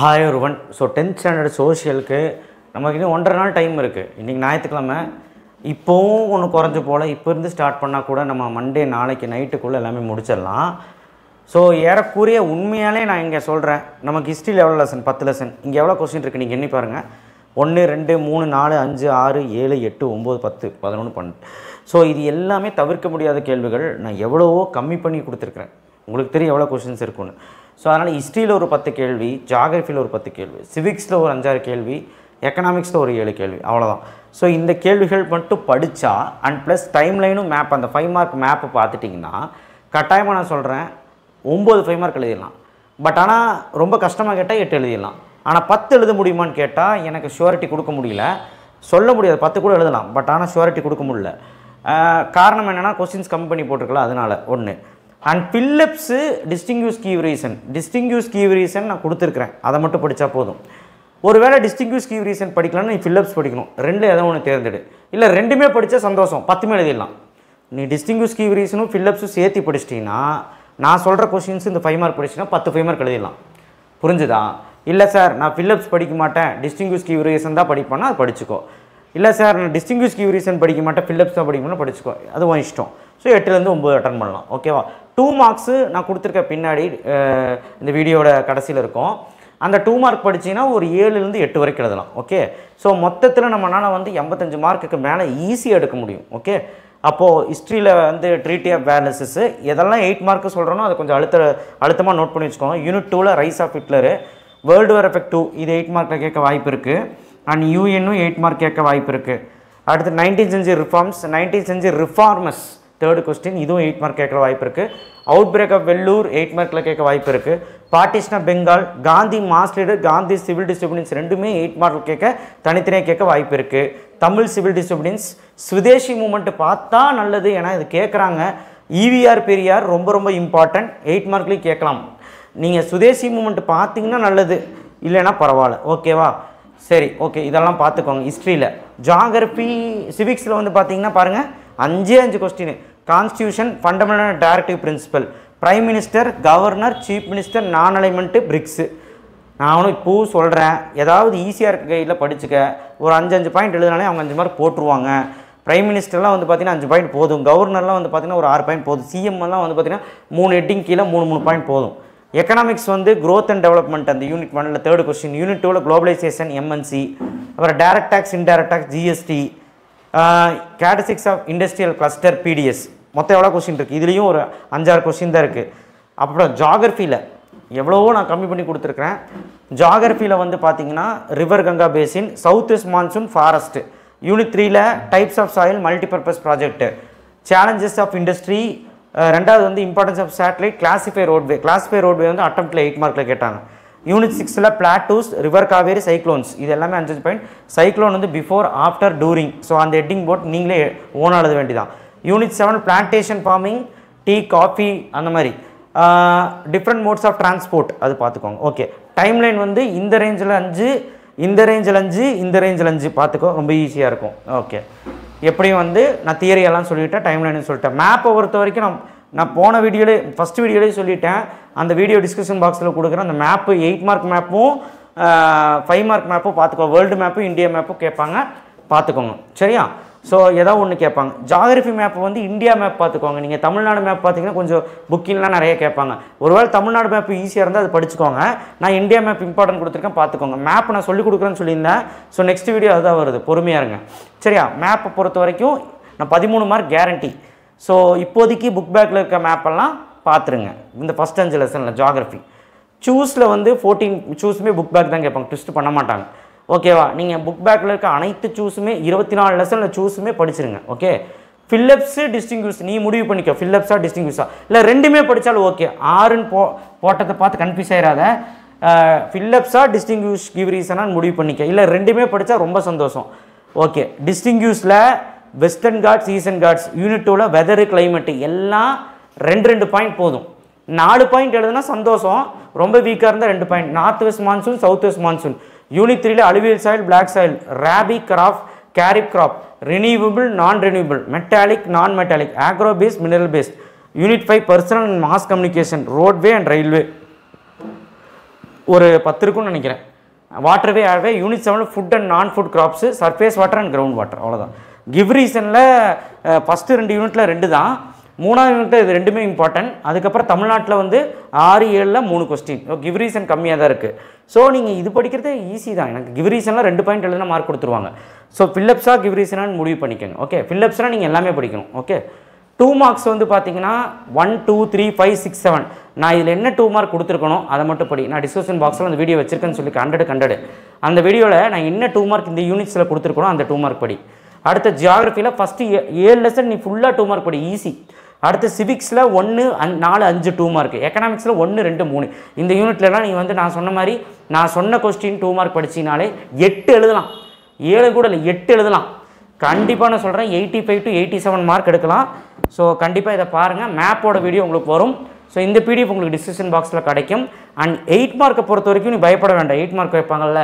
Hi ஒருவன். So 10th standard சோஷியலுக்கு நமக்கு இன்னும் 1.5 நாள் டைம் இருக்குது. இன்றைக்கி ஞாயிற்றுக்கிழமை. இப்போவும் ஒன்று குறைஞ்ச போல் இப்போ இருந்து ஸ்டார்ட் பண்ணால் கூட நம்ம மண்டே நாளைக்கு நைட்டுக்குள்ளே எல்லாமே முடிச்சிடலாம். ஸோ ஏறக்குறைய உண்மையாலே நான் இங்கே சொல்கிறேன், நமக்கு ஹிஸ்ட்ரியில் எவ்வளோ லெசன்? 10 லெசன். இங்கே எவ்வளோ கொஸ்டின் இருக்குது நீங்கள் எண்ணி பாருங்கள். 1 2 3 4 5 6 7 8 9 10 11 12. ஸோ இது எல்லாமே தவிர்க்க முடியாத கேள்விகள். நான் எவ்வளவோ கம்மி பண்ணி கொடுத்துருக்குறேன். உங்களுக்கு தெரியும் எவ்வளோ கொஸ்டின்ஸ் இருக்குன்னு. ஸோ அதனால் ஹிஸ்ட்ரியில் ஒரு 10 கேள்வி, ஜியாகிரஃபியில் ஒரு 10 கேள்வி, சிவிக்ஸில் ஒரு 5-6 கேள்வி, எக்கனாமிக்ஸில் ஒரு 7 கேள்வி, அவ்வளோதான். ஸோ இந்த கேள்விகள் மட்டும் படித்தா அண்ட் ப்ளஸ் டைம் லைனும் மேப், அந்த 5 மார்க் மேப்பு பார்த்துட்டிங்கன்னா கட்டாயமாக நான் சொல்கிறேன் 9 5 மார்க் எழுதிடலாம். பட் ஆனால் ரொம்ப கஷ்டமாக கேட்டால் 8 எழுதிடலாம். ஆனால் 10 எழுத முடியுமான்னு கேட்டால் எனக்கு ஷுவரிட்டி கொடுக்க முடியல, சொல்ல முடியாது. 10 கூட எழுதலாம், பட் ஆனால் ஷுவரிட்டி கொடுக்க முடியல. காரணம் என்னென்னா கொஸ்டின்ஸ் கம்மி பண்ணி போட்டிருக்கலாம், அதனால் ஒன்று. And fill ups distinguish give reason, distinguish give reason நான் கொடுத்துருக்குறேன், அதை மட்டும் படித்தா போதும். ஒருவேளை டிஸ்டிங்யூஸ் கீவ் ரீசன் படிக்கலாம்னு நீ ஃபில்லப்ஸ் படிக்கணும், ரெண்டு ஏதோ ஒன்று தேர்ந்தெடு. இல்லை ரெண்டுமே படித்தா சந்தோஷம், 10 எழுதிடலாம். நீ டிஸ்டிங்யூஸ் கீவ் ரீசனும் ஃபில்லப்ஸும் சேர்த்து படிச்சிட்டிங்கன்னா நான் சொல்கிற கொஸ்டின்ஸ் இந்த 5 மார்க் படிச்சிங்கன்னா 10 5 மார்க் எழுதிடலாம். புரிஞ்சுதா? இல்லை சார் நான் ஃபில்லப்ஸ் படிக்க மாட்டேன், டிஸ்டிங்யூஸ் கீவ் ரீசன் தான் படிப்பேன்னா அது படிச்சுக்கோ. இல்லை சார் நான் டிஸ்டிங்யூஸ் கீவ் ரீசன் படிக்க மாட்டேன், ஃபில்லப்ஸ் தான் படிக்கணும்னா படிச்சுக்கோ, அது உன் இஷ்டம். ஸோ 8லேருந்து 9 அட்டன் பண்ணலாம். ஓகேவா? 2 மார்க்ஸு நான் கொடுத்துருக்க பின்னாடி இந்த வீடியோட கடைசியில் இருக்கும். அந்த 2 மார்க் படிச்சிங்கன்னா ஒரு 7லேருந்து 8 வரைக்கும் எழுதலாம். ஓகே. ஸோ மொத்தத்தில் நம்மளால் வந்து 85 மார்க்குக்கு மேலே ஈஸியாக எடுக்க முடியும். ஓகே. அப்போது ஹிஸ்ட்ரியில் வந்து ட்ரீட்டி ஆஃப் வேர்னஸஸ்ஸு எதெல்லாம் 8 மார்க்கு சொல்கிறனோ அதை கொஞ்சம் அழுத்தமாக நோட் பண்ணி வச்சுக்கோங்க. யூனிட் 2ல் rise of Hitler, world war effect 2 இது 8 மார்க்கில் கேட்க வாய்ப்பு இருக்குது. அண்ட் யூஎன்னும் 8 மார்க் கேட்க வாய்ப்பு இருக்குது. அடுத்து 19th century reforms, 19th century ரிஃபார்மஸ் 3rd question, இதுவும் 8 மார்க் கேட்குற வாய்ப்பு இருக்குது. அவுட் பிரேக் ஆஃப் வெள்ளூர் 8 மார்க்கில் கேட்க வாய்ப்பு இருக்குது. Partition of Bengal, Gandhi mass leader, Gandhi civil disturbance ரெண்டுமே 8 மார்க்கில் கேட்க தனித்தனியாக கேட்க வாய்ப்பு இருக்குது. Tamil civil disturbance, Swadeshi movement பார்த்தா நல்லது, ஏன்னா இது கேட்குறாங்க. ஈவிஆர் பெரியார் ரொம்ப ரொம்ப இம்பார்ட்டன்ட், 8 மார்க்லேயும் கேட்கலாம். நீங்கள் சுதேசி மூமெண்ட்டு பார்த்தீங்கன்னா நல்லது, இல்லைன்னா பரவாயில்ல. ஓகேவா? சரி, ஓகே. இதெல்லாம் பார்த்துக்கோங்க. ஹிஸ்ட்ரியில், ஜியாகிரஃபி, சிவிக்ஸில் வந்து பார்த்தீங்கன்னா பாருங்கள் 5 question. Constitution, fundamental directive principal, prime minister, governor, chief minister, நான் அலைன்மெண்ட்டு, பிரிக்ஸு. நான் ஒன்றும் இப்போவும் சொல்கிறேன், ஏதாவது ஈஸியாக இருக்க கையில் படிச்சுக்க. ஒரு 5 பாயிண்ட் எழுதினாலே அவங்க 5 மார்க் போட்டுருவாங்க. பிரைம் மினிஸ்டர்லாம் வந்து பார்த்தீங்கன்னா 5 பாயிண்ட் போதும். கவர்னர்லாம் வந்து பார்த்தீங்கன்னா ஒரு 6 பாயிண்ட் போதும். சிஎம்லாம் வந்து பார்த்தீங்கன்னா 3 ஹெட்டிங் கீழே 3 பாயிண்ட் போதும். எக்கனாமிக்ஸ் வந்து க்ரோத் அண்ட் டெவலப்மெண்ட், அந்த யூனிட் 1ல் 3rd கொஸ்டின். யூனிட் 2ல் குளோபலைசேஷன், எம்என்சி, அப்புறம் direct tax, indirect tax, GST, categories of industrial cluster, PDS. மொத்தம் எவ்வளோ கொஸ்டின் இருக்குது? இதுலேயும் ஒரு 5-6 கொஸ்டின் தான் இருக்குது. அப்புறம் ஜியாகிரஃபியில் எவ்வளவோ நான் கம்மி பண்ணி கொடுத்துருக்குறேன். ஜியாகிரஃபியில் வந்து பார்த்தீங்கன்னா river Ganga basin, south west monsoon, forest. Unit 3ல் types of soil, multipurpose project, challenges of industry. 2வது வந்து importance of satellite, classify roadway. Classify roadway வந்து அட்டம்ப்டில் 8 மார்க்கில் கேட்டாங்க. யூனிட் 6ல் பிளாட்டூஸ், ரிவர் காவேரி, சைக்ளோன்ஸ், இது எல்லாமே 5 பாயிண்ட். சைக்ளோன் வந்து பிஃபோர், ஆஃப்டர், டூரிங். ஸோ அந்த ஹெட்டிங் போட்டு நீங்களே ஓனாக எழுத வேண்டியதான். Unit 7 plantation farming, tea, coffee, அந்த மாதிரி டிஃப்ரெண்ட் மோட்ஸ் ஆஃப் டிரான்ஸ்போர்ட், அது பார்த்துக்கோங்க. ஓகே. டைம்லைன் வந்து இந்த ரேஞ்சில் 5, இந்த ரேஞ்சில் 5, இந்த ரேஞ்சில் 5 பார்த்துக்கோ, ரொம்ப ஈஸியாக இருக்கும். ஓகே. எப்படியும் வந்து நான் தியரியெல்லாம் சொல்லிவிட்டேன், டைம்லைன்னு சொல்லிட்டேன். மேப்பை பொறுத்த வரைக்கும் நான் போன வீடியோலே, ஃபஸ்ட் வீடியோலேயே சொல்லிட்டேன். அந்த வீடியோ டிஸ்கிரிப்ஷன் பாக்ஸில் கொடுக்குறேன். அந்த மேப்பு 8 மார்க் மேப்பும் 5 மார்க் மேப்பும் பார்த்துக்கோ. வேர்ல்டு மேப்பும் இந்தியா மேப்பும் கேட்பாங்க, பார்த்துக்கோங்க. சரியா? ஸோ ஏதாவது ஒன்று கேட்பாங்க. ஜியாகிரஃபி மேப் வந்து இந்தியா மேப் பார்த்துக்கோங்க. நீங்கள் தமிழ்நாடு மேப் பார்த்தீங்கன்னா கொஞ்சம் புக்கிங்லாம் நிறைய கேட்பாங்க. ஒருவேளை தமிழ்நாடு மேப் ஈஸியாக இருந்தால் அது படிச்சுக்கோங்க. நான் இந்தியா மேப் இம்பார்ட்டன்ட் கொடுத்துருக்கேன், பார்த்துக்கோங்க. மேப் நான் சொல்லிக் கொடுக்குறேன்னு சொல்லியிருந்தேன். ஸோ நெக்ஸ்ட் வீடியோ அதுதான் வருது, பொறுமையாக இருங்க. சரியா? மேப்பை பொறுத்த வரைக்கும் நான் 13 மார்க் கேரண்டி. ஸோ இப்போதைக்கு புக் பேக்கில் இருக்க மேப்பெல்லாம் பார்த்துருங்க. இந்த ஃபஸ்ட் 5 லெசனில் ஜியாகிரஃபி சூஸில் வந்து 14 சூஸுமே புக் பேக் தான் கேட்பாங்க, ட்விஸ்ட் பண்ண மாட்டாங்க. ஓகேவா? நீங்கள் புக் பேக்கில் இருக்க அனைத்து சூஸுமே 24 லெசனில் சூஸுமே படிச்சிருங்க. ஓகே. ஃபில்லப்ஸு, டிஸ்டிங்யூஸ் நீ முடிவு பண்ணிக்கோ, ஃபில்லப்ஸா டிஸ்டிங்யூஸா, இல்லை ரெண்டுமே படித்தாலும் ஓகே. 6ன்னு போட்டதை பார்த்து கன்ஃபியூஸ் ஆகிடாத. ஃபில்லப்ஸா டிஸ்டிங்யூஸ் கிவ் ரீசனான்னு முடிவு பண்ணிக்க. இல்லை ரெண்டுமே படித்தா ரொம்ப சந்தோஷம். ஓகே. டிஸ்டிங்யூஸில் western Ghats, eastern Ghats. Unit 2ல் வெதரு, கிளைமேட்டு எல்லாம் 2 பாயிண்ட் போதும். 4 பாயிண்ட் எழுதுனா சந்தோஷம், ரொம்ப வீக்காக இருந்தால் 2 point. North west monsoon, south west monsoon. Unit 3ல் alluvial soil, black soil, rabi crop, kharif crop, renewable, non renewable, metallic, non metallic, agro based, mineral based. Unit 5 personal and mass communication, roadway and railway. ஒரு 10 இருக்கும்னு நினைக்கிறேன். Waterway airway unit 7 food and non food crops, surface water and ground water, அவ்வளோதான். Give ரீசனில் first 2 யூனிட்டில் 2 தான், 3ஆவது யூனிட்டில் இது 2மே இம்பார்ட்டன்ட். அதுக்கப்புறம் தமிழ்நாட்டில் வந்து 6, 7ல் 3 கொஸ்டின். கிவ் ரீசன் கம்மியாக தான் இருக்குது. ஸோ நீங்கள் இது படிக்கிறது ஈஸி தான். எனக்கு கிவ் ரீசனில் 2 பாயிண்ட் எழுதுனா மார்க் கொடுத்துருவாங்க. ஸோ ஃபில்லப்ஸாக கிவ் ரீசனான்னு முடிவு பண்ணிக்கோங்க. ஓகே, ஃபில்லப்ஸ்னால் நீங்கள் எல்லாமே படிக்கணும். ஓகே, 2 மார்க்ஸ் வந்து பார்த்தீங்கன்னா 1, 2, 3, 5, 6, 7. நான் இதில் என்ன 2 மார்க் கொடுத்துருக்கணும் அதை மட்டும் படி. நான் டிஸ்கிரிப்ஷன் பாக்ஸில் அந்த வீடியோ வச்சிருக்கேன்னு சொல்லி 100 அந்த வீடியோவில் நான் என்ன 2 மார்க் இந்த யூனிட்ஸில் கொடுத்துருக்கணும் அந்த 2 மார்க் படி. அடுத்த ஜியாகிரஃபியில் ஃபஸ்ட்டு 7 லெசன் நீ ஃபுல்லாக 2 மார்க் படி, ஈஸி. அடுத்து சிவிக்ஸில் 1, 4, 5 2 மார்க், எக்கனாமிக்ஸில் 1, 2, 3. இந்த யூனிட்லலாம் நீங்கள் வந்து நான் சொன்ன மாதிரி நான் சொன்ன கொஸ்டின் 2 மார்க் படிச்சினாலே 8 எழுதலாம். 7 கூட இல்லை, 8 எழுதலாம். கண்டிப்பாக நான் சொல்கிறேன் 85 to 87 மார்க் எடுக்கலாம். ஸோ கண்டிப்பாக இதை பாருங்கள். மேப்போட வீடியோ உங்களுக்கு வரும். ஸோ இந்த பிடிஎஃப் உங்களுக்கு டிஸ்கிரிப்ஷன் பாக்ஸில் கிடைக்கும். அண்ட் 8 மார்க்கை பொறுத்த வரைக்கும் நீ பயப்பட வேண்டாம். 8 மார்க் வைப்பாங்கல்ல,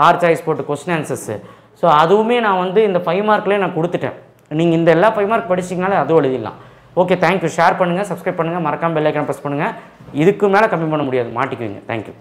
ஆர் சாய்ஸ் போட்டு கொஸ்டின் ஆன்சர்ஸு. ஸோ அதுவுமே நான் வந்து இந்த 5 மார்க்லேயே நான் கொடுத்துட்டேன். நீங்கள் இந்த எல்லா 5 மார்க் படிச்சிங்கனாலே அதுவும் எழுதிடலாம். Okay, thank you. ஷேர் பண்ணுங்கள், சப்ஸ்கிரைப் பண்ணுங்கள், மறக்காமல் பெல் ஐக்கானை ப்ரெஸ் பண்ணுங்கள். இதுக்கு மேலே கம்மி பண்ண முடியாது, மாட்டிக்குவீங்க. தேங்க்யூ.